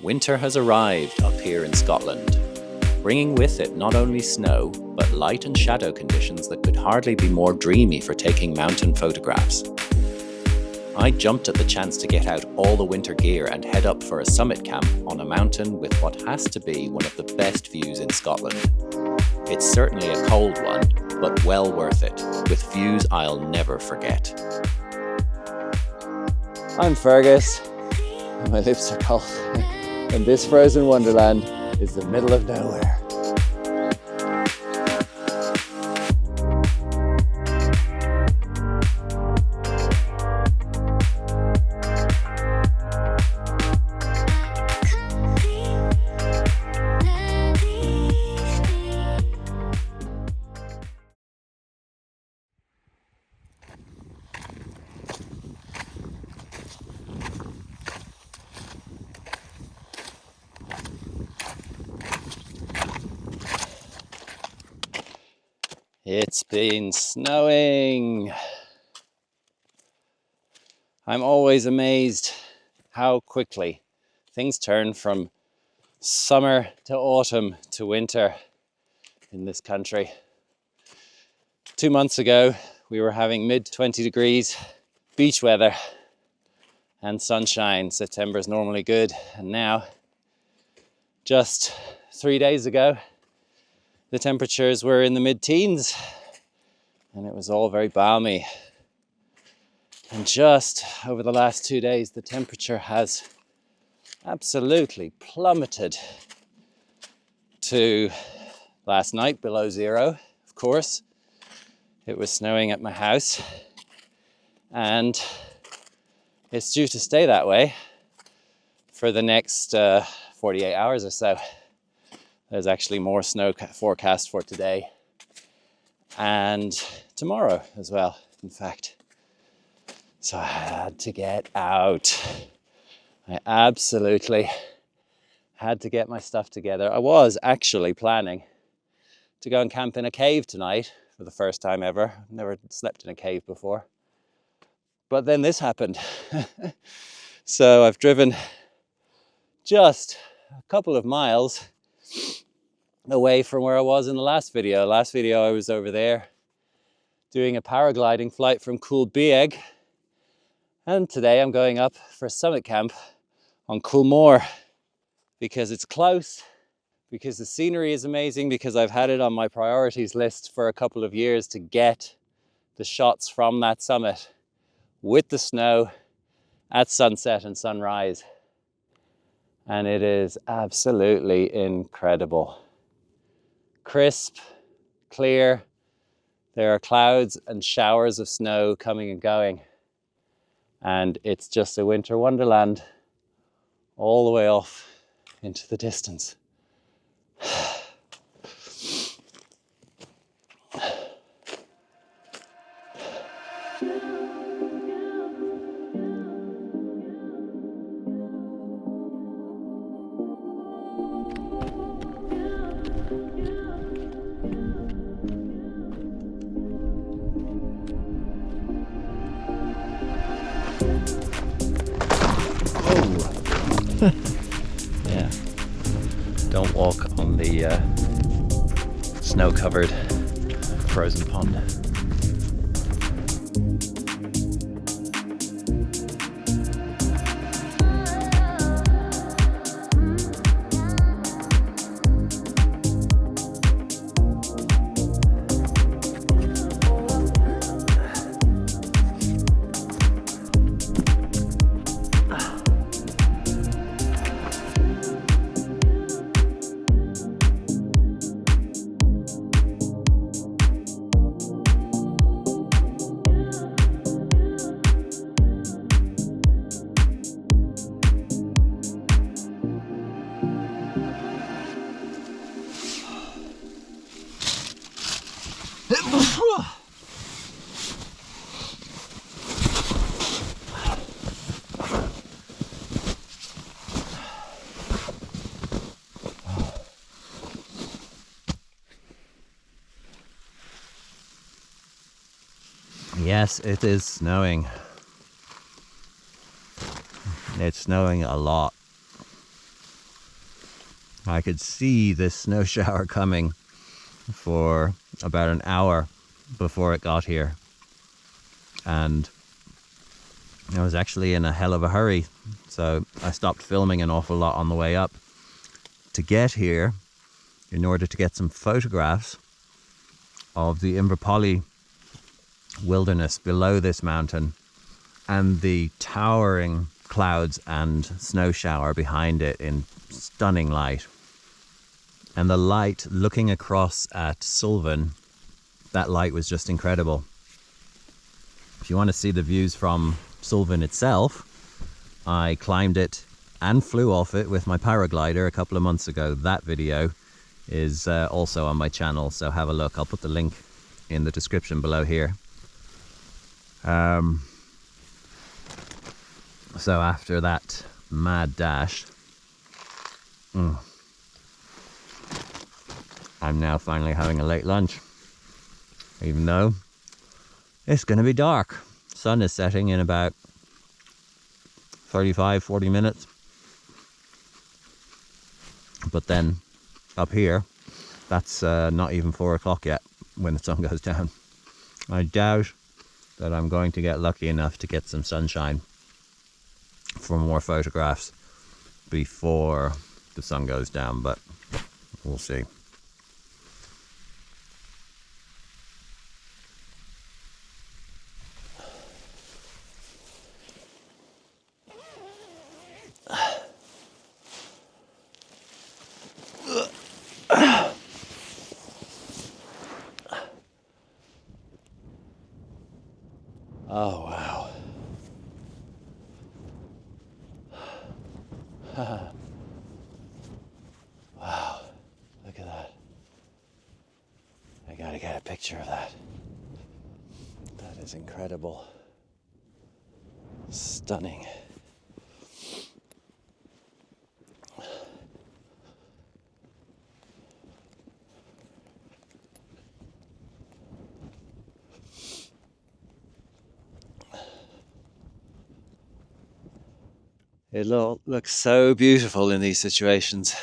Winter has arrived up here in Scotland, bringing with it not only snow, but light and shadow conditions that could hardly be more dreamy for taking mountain photographs. I jumped at the chance to get out all the winter gear and head up for a summit camp on a mountain with what has to be one of the best views in Scotland. It's certainly a cold one, but well worth it, with views I'll never forget. I'm Feargus, and my lips are cold, and this frozen wonderland is the middle of nowhere. It's been snowing. I'm always amazed how quickly things turn from summer to autumn to winter in this country. 2 months ago, we were having mid-20 degrees beach weather and sunshine. September is normally good, and now, just 3 days ago, the temperatures were in the mid-teens and it was all very balmy. And just over the last 2 days, the temperature has absolutely plummeted to last night below zero, of course. It was snowing at my house and it's due to stay that way for the next 48 hours or so. There's actually more snow forecast for today and tomorrow as well, in fact. So I had to get out. I absolutely had to get my stuff together. I was actually planning to go and camp in a cave tonight for the first time ever. I've never slept in a cave before. But then this happened. So I've driven just a couple of miles away from where I was in the last video. Last video I was over there doing a paragliding flight from Cul Mor, and today I'm going up for a summit camp on Cul Mor because it's close, because the scenery is amazing, because I've had it on my priorities list for a couple of years to get the shots from that summit with the snow at sunset and sunrise, and it is absolutely incredible. Crisp, clear. There are clouds and showers of snow coming and going. And it's just a winter wonderland all the way off into the distance. Yeah, don't walk on the snow-covered frozen pond. Yes, it is snowing. It's snowing a lot. I could see this snow shower coming for about an hour before it got here. And I was actually in a hell of a hurry, so I stopped filming an awful lot on the way up to get here in order to get some photographs of the Inverpolly wilderness below this mountain and the towering clouds and snow shower behind it in stunning light. And the light looking across at Sullivan, that light was just incredible. If you want to see the views from Sullivan itself, I climbed it and flew off it with my paraglider a couple of months ago. That video is also on my channel, so have a look. I'll put the link in the description below here. So after that mad dash, I'm now finally having a late lunch, even though it's going to be dark. Sun is setting in about 35-40 minutes. But then up here, that's not even 4 o'clock yet when the sun goes down. I doubt that I'm going to get lucky enough to get some sunshine for more photographs before the sun goes down, but we'll see. Oh, wow. Wow, look at that. I gotta get a picture of that. That is incredible. Stunning. It looks so beautiful in these situations.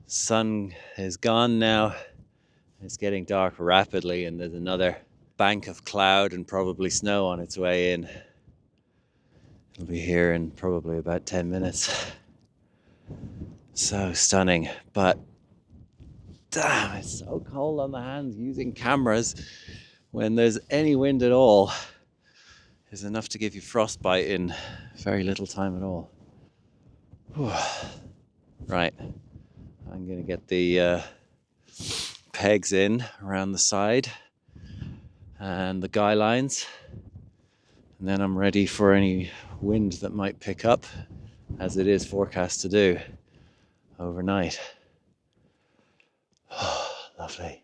Sun is gone now. It's getting dark rapidly, and there's another bank of cloud and probably snow on its way in. It'll be here in probably about 10 minutes. So stunning, but damn, it's so cold on the hands. Using cameras when there's any wind at all is enough to give you frostbite in very little time at all. Whew. Right, I'm gonna get the pegs in around the side and the guy lines, and then I'm ready for any wind that might pick up, as it is forecast to do overnight. Lovely.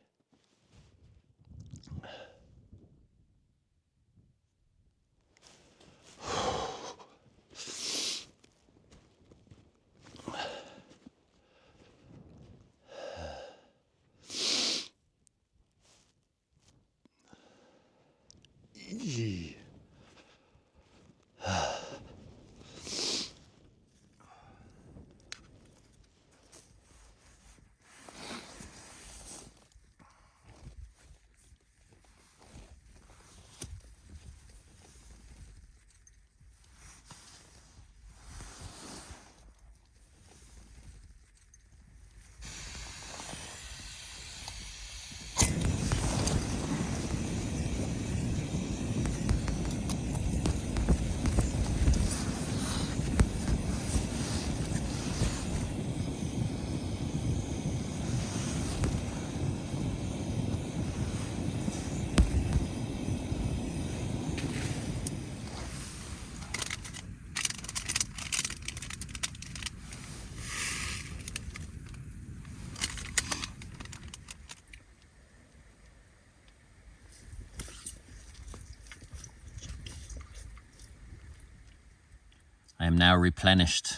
I am now replenished.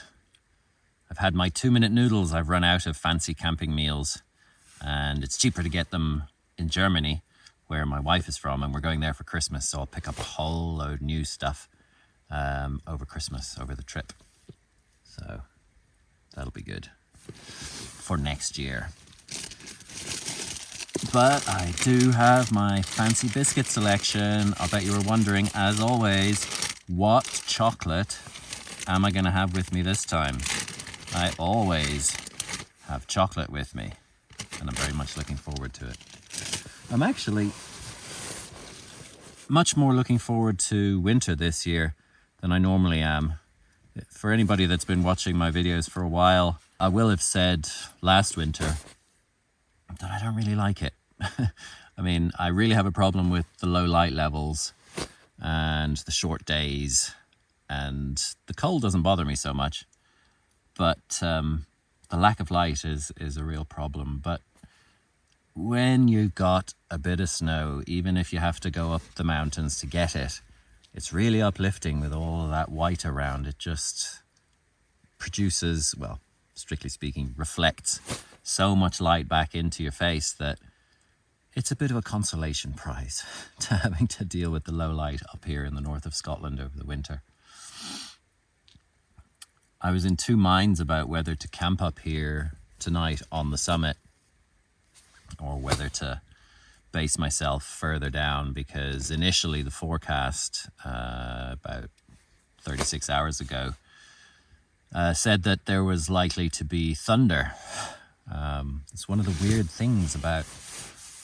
I've had my 2-minute noodles. I've run out of fancy camping meals, and it's cheaper to get them in Germany, where my wife is from, and we're going there for Christmas, so I'll pick up a whole load of new stuff over Christmas, over the trip. So that'll be good. for next year. But I do have my fancy biscuit selection. I'll bet you were wondering, as always, what chocolate am I going to have with me this time? I always have chocolate with me, and I'm very much looking forward to it. I'm actually much more looking forward to winter this year than I normally am. For anybody that's been watching my videos for a while, I will have said last winter that I don't really like it. I mean, I really have a problem with the low light levels and the short days, and the cold doesn't bother me so much, but the lack of light is a real problem. But when you've got a bit of snow, even if you have to go up the mountains to get it, it's really uplifting with all of that white around. It just produces, well, strictly speaking, reflects so much light back into your face that it's a bit of a consolation prize to having to deal with the low light up here in the north of Scotland over the winter. I was in two minds about whether to camp up here tonight on the summit or whether to base myself further down, because initially the forecast about 36 hours ago said that there was likely to be thunder. It's one of the weird things about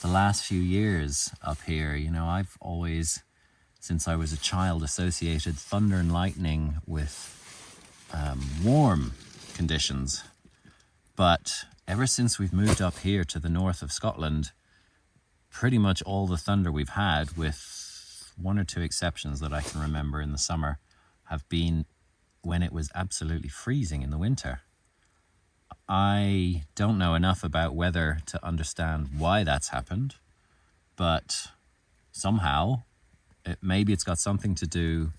the last few years up here. You know, I've always, since I was a child, associated thunder and lightning with warm conditions. But ever since we've moved up here to the north of Scotland, pretty much all the thunder we've had, with one or two exceptions that I can remember in the summer, have been when it was absolutely freezing in the winter. I don't know enough about weather to understand why that's happened, but somehow maybe it's got something to do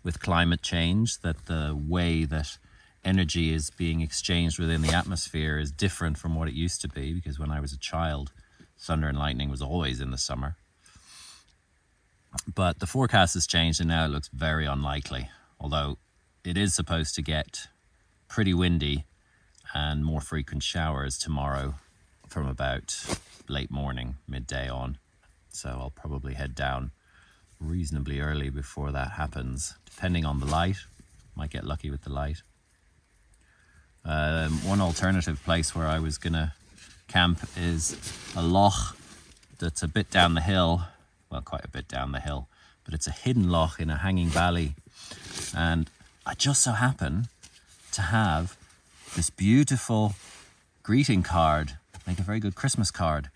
with climate change, that the way that energy is being exchanged within the atmosphere is different from what it used to be, because when I was a child, thunder and lightning was always in the summer. But the forecast has changed and now it looks very unlikely, although it is supposed to get pretty windy and more frequent showers tomorrow from about late morning, midday on. So I'll probably head down reasonably early before that happens, depending on the light. Might get lucky with the light. One alternative place where I was gonna camp is a loch that's a bit down the hill, well, quite a bit down the hill, but it's a hidden loch in a hanging valley. And I just so happen to have this beautiful greeting card, make a very good Christmas card,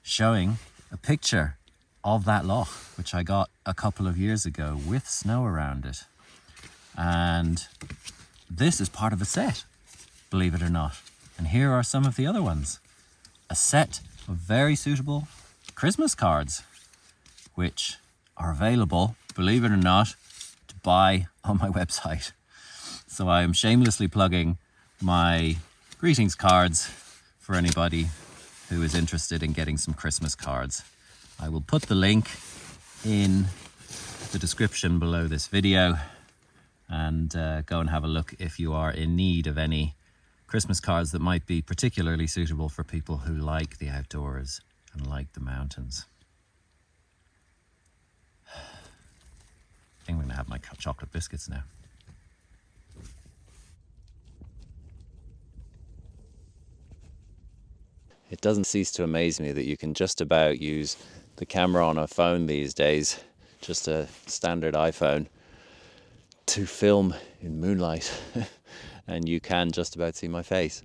showing a picture of that loch, which I got a couple of years ago with snow around it. And this is part of a set, believe it or not. And here are some of the other ones. A set of very suitable Christmas cards, which are available, believe it or not, to buy on my website. So I am shamelessly plugging my greetings cards for anybody who is interested in getting some Christmas cards. I will put the link in the description below this video, and go and have a look if you are in need of any Christmas cards that might be particularly suitable for people who like the outdoors and like the mountains. I think I'm going to have my chocolate biscuits now. It doesn't cease to amaze me that you can just about use the camera on a phone these days, just a standard iPhone, to film in moonlight and you can just about see my face.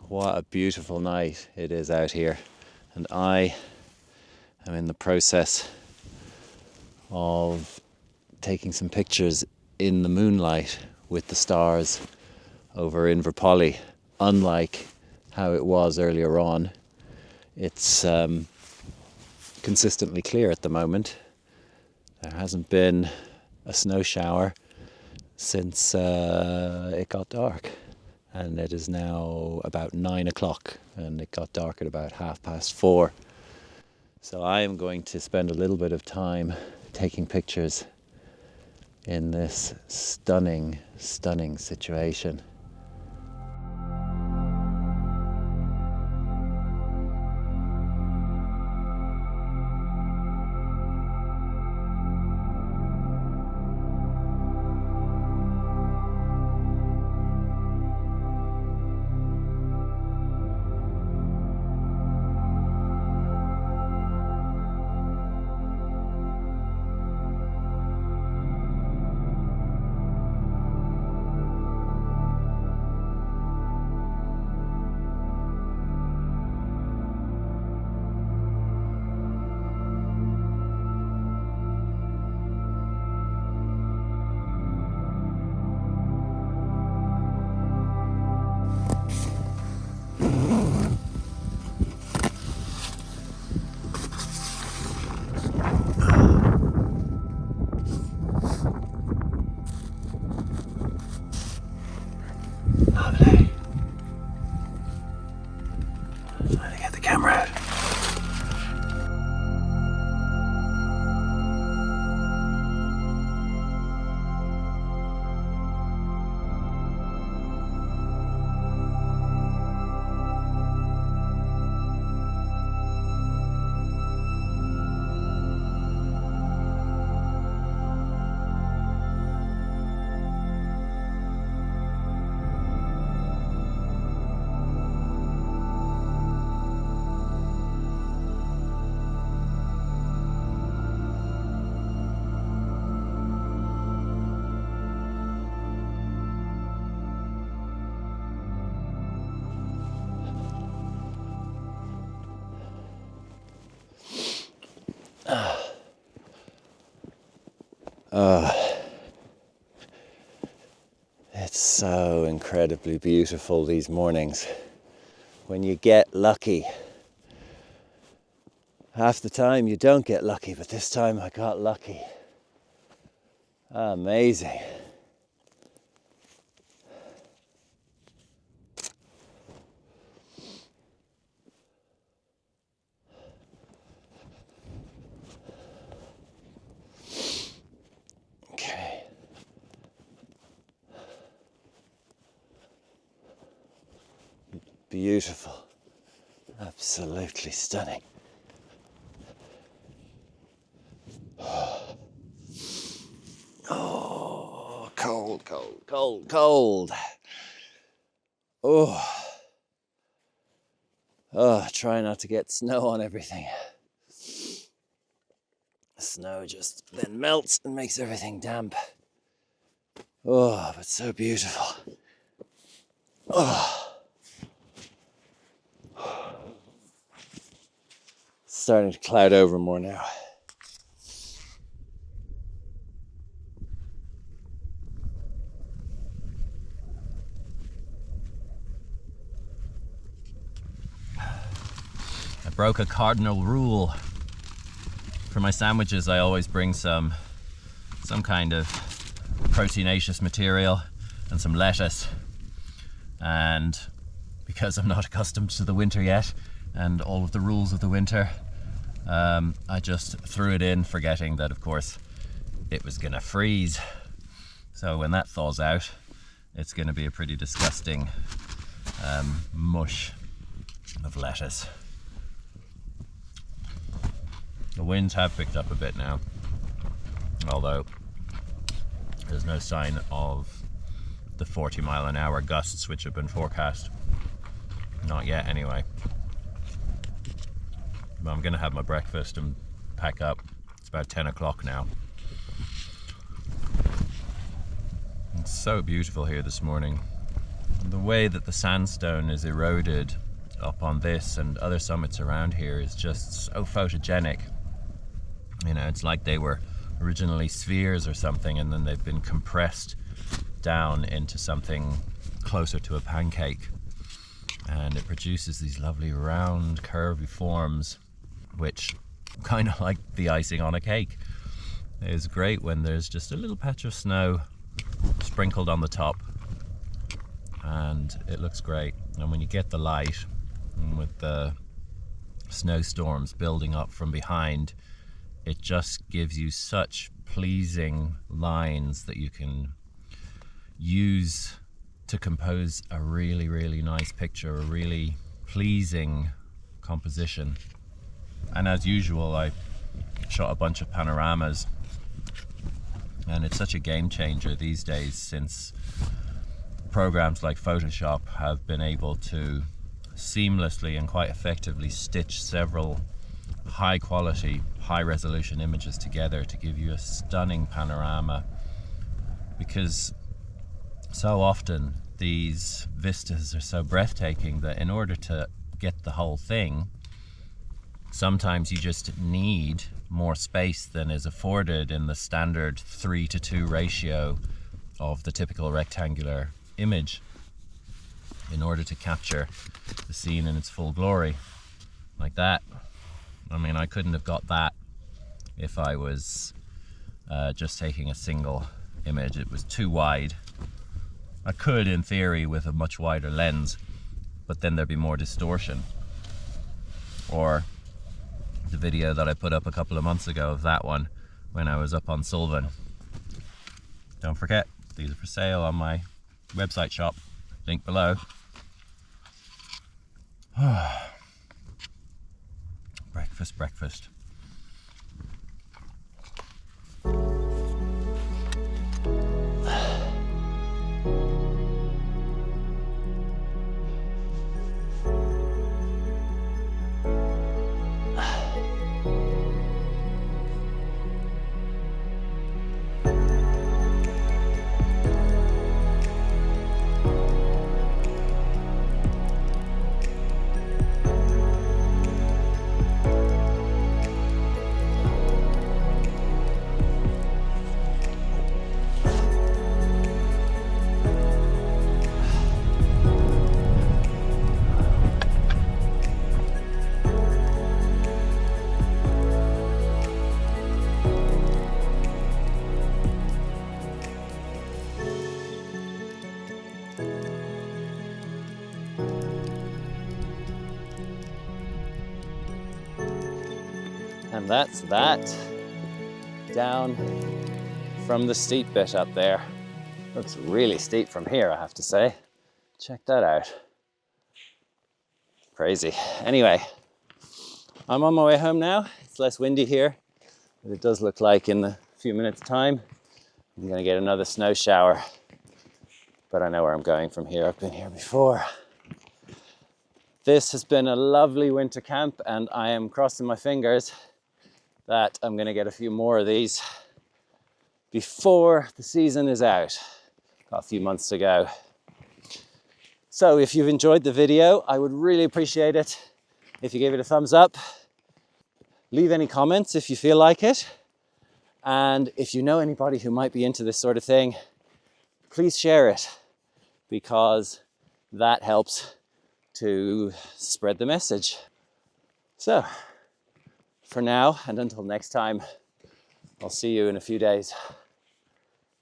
What a beautiful night it is out here, and I am in the process of taking some pictures in the moonlight with the stars over Inverpolly. Unlike how it was earlier on, it's consistently clear at the moment. There hasn't been a snow shower since it got dark, and it is now about 9 o'clock and it got dark at about 4:30. So I am going to spend a little bit of time taking pictures in this stunning situation. Lovely. Trying to get the camera out. It's so incredibly beautiful these mornings when you get lucky. Half the time you don't get lucky, but this time I got lucky. Amazing. Okay. Beautiful. Absolutely stunning. Oh, cold, cold, cold, cold. Oh. Oh, try not to get snow on everything. The snow just then melts and makes everything damp. Oh, but so beautiful. Oh. Starting to cloud over more now. I broke a cardinal rule. For my sandwiches, I always bring some kind of proteinaceous material and some lettuce. And because I'm not accustomed to the winter yet and all of the rules of the winter, I just threw it in, forgetting that, of course, it was gonna freeze. So when that thaws out, it's gonna be a pretty disgusting mush of lettuce. The winds have picked up a bit now, although there's no sign of the 40-mile-an-hour gusts which have been forecast. Not yet, anyway. But I'm gonna have my breakfast and pack up. It's about 10 o'clock now. It's so beautiful here this morning. The way that the sandstone is eroded up on this and other summits around here is just so photogenic. You know, it's like they were originally spheres or something, and then they've been compressed down into something closer to a pancake. And it produces these lovely round, curvy forms, which kind of like the icing on a cake. It's great when there's just a little patch of snow sprinkled on the top, and it looks great. And when you get the light, and with the snowstorms building up from behind, it just gives you such pleasing lines that you can use to compose a really, really nice picture, a really pleasing composition. And as usual, I shot a bunch of panoramas, and it's such a game changer these days, since programs like Photoshop have been able to seamlessly and quite effectively stitch several high quality, high resolution images together to give you a stunning panorama. Because so often these vistas are so breathtaking that in order to get the whole thing, sometimes you just need more space than is afforded in the standard 3:2 ratio of the typical rectangular image in order to capture the scene in its full glory. Like that. I mean, I couldn't have got that if I was just taking a single image. It was too wide I could, in theory, with a much wider lens, but then there'd be more distortion. Or the video that I put up a couple of months ago of that one when I was up on Sullivan. Don't forget, these are for sale on my website shop, link below. Breakfast. And that's that down from the steep bit up there. Looks really steep from here, I have to say. Check that out. Crazy. Anyway, I'm on my way home now. It's less windy here, but it does look like in a few minutes' time I'm gonna get another snow shower. But I know where I'm going from here. I've been here before. This has been a lovely winter camp, and I am crossing my fingers that I'm gonna get a few more of these before the season is out. Got a few months to go. So if you've enjoyed the video, I would really appreciate it if you gave it a thumbs up. Leave any comments if you feel like it. And if you know anybody who might be into this sort of thing, please share it, because that helps to spread the message. So, for now, and until next time, I'll see you in a few days.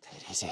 Take it easy.